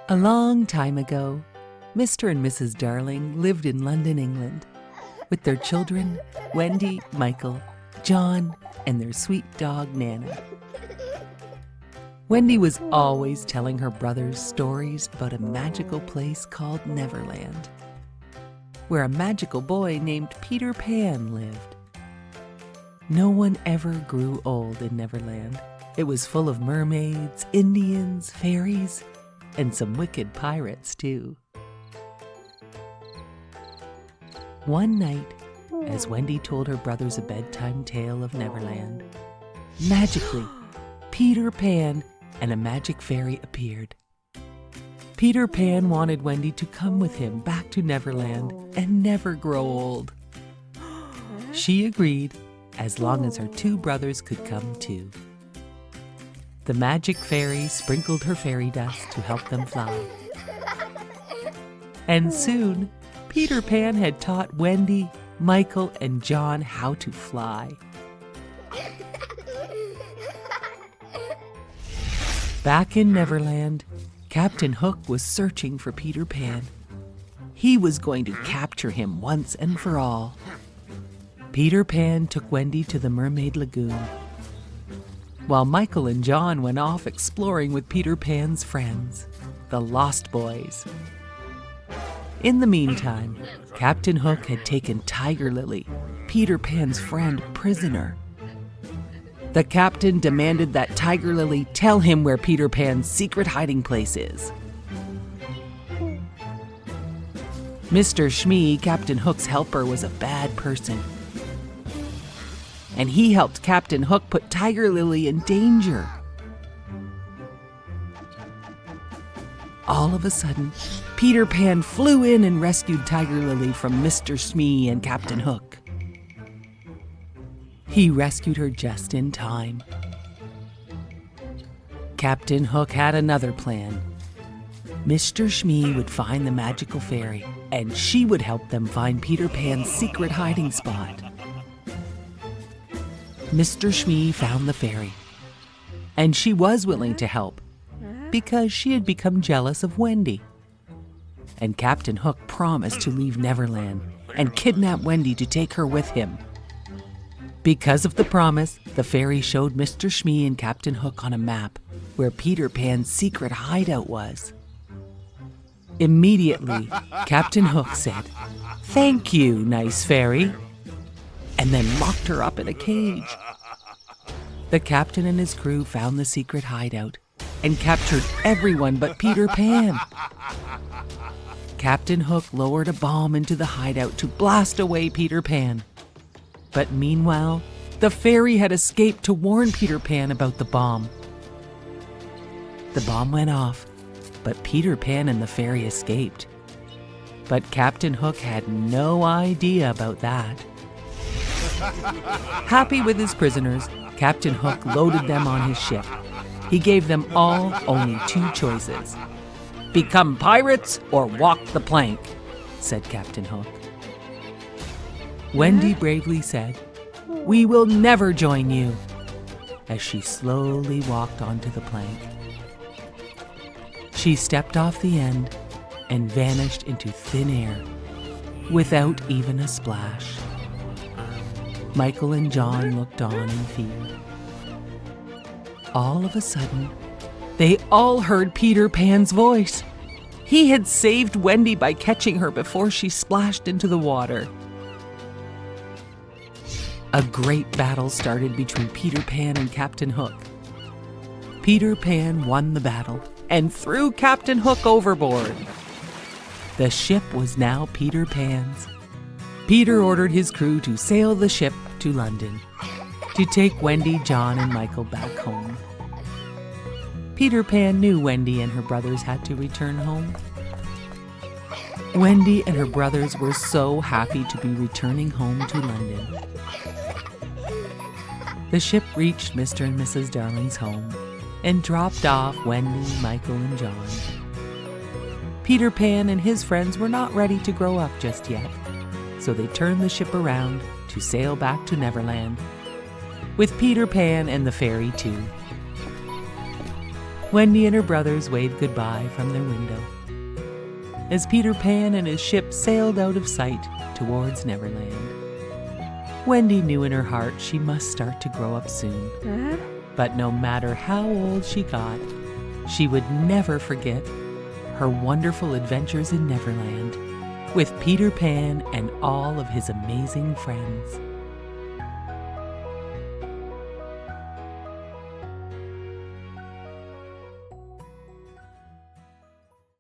A long time ago, Mr. and Mrs. Darling lived in London, England, with their children, Wendy, Michael, John, and their sweet dog, Nana. Wendy was always telling her brothers stories about a magical place called Neverland, where a magical boy named Peter Pan lived. No one ever grew old in Neverland. It was full of mermaids, Indians, fairies, and some wicked pirates, too. One night, as Wendy told her brothers a bedtime tale of Neverland, magically, Peter Pan and a magic fairy appeared. Peter Pan wanted Wendy to come with him back to Neverland and never grow old. She agreed, as long as her two brothers could come too. The magic fairy sprinkled her fairy dust to help them fly. And soon, Peter Pan had taught Wendy, Michael, and John how to fly. Back in Neverland, Captain Hook was searching for Peter Pan. He was going to capture him once and for all. Peter Pan took Wendy to the Mermaid Lagoon, while Michael and John went off exploring with Peter Pan's friends, the Lost Boys. In the meantime, Captain Hook had taken Tiger Lily, Peter Pan's friend, prisoner. The captain demanded that Tiger Lily tell him where Peter Pan's secret hiding place is. Mr. Shmee, Captain Hook's helper, was a bad person, and he helped Captain Hook put Tiger Lily in danger. All of a sudden, Peter Pan flew in and rescued Tiger Lily from Mr. Shmee and Captain Hook. He rescued her just in time. Captain Hook had another plan. Mr. Shmee would find the magical fairy, and she would help them find Peter Pan's secret hiding spot. Mr. Shmee found the fairy, and she was willing to help because she had become jealous of Wendy. And Captain Hook promised to leave Neverland and kidnap Wendy to take her with him. Because of the promise, the fairy showed Mr. Shmee and Captain Hook on a map where Peter Pan's secret hideout was. Immediately, Captain Hook said, "Thank you, nice fairy," and then locked her up in a cage. The captain and his crew found the secret hideout and captured everyone but Peter Pan. Captain Hook lowered a bomb into the hideout to blast away Peter Pan. But meanwhile, the fairy had escaped to warn Peter Pan about the bomb. The bomb went off, but Peter Pan and the fairy escaped. But Captain Hook had no idea about that. Happy with his prisoners, Captain Hook loaded them on his ship. He gave them all only two choices. "Become pirates or walk the plank," said Captain Hook. Wendy bravely said, "We will never join you," as she slowly walked onto the plank. She stepped off the end and vanished into thin air without even a splash. Michael and John looked on in fear. All of a sudden, they all heard Peter Pan's voice. He had saved Wendy by catching her before she splashed into the water. A great battle started between Peter Pan and Captain Hook. Peter Pan won the battle and threw Captain Hook overboard. The ship was now Peter Pan's. Peter ordered his crew to sail the ship to London to take Wendy, John, and Michael back home. Peter Pan knew Wendy and her brothers had to return home. Wendy and her brothers were so happy to be returning home to London. The ship reached Mr. and Mrs. Darling's home and dropped off Wendy, Michael, and John. Peter Pan and his friends were not ready to grow up just yet, so they turned the ship around to sail back to Neverland, with Peter Pan and the fairy too. Wendy and her brothers waved goodbye from their window as Peter Pan and his ship sailed out of sight towards Neverland. Wendy knew in her heart she must start to grow up soon. But no matter how old she got, she would never forget her wonderful adventures in Neverland with Peter Pan and all of his amazing friends.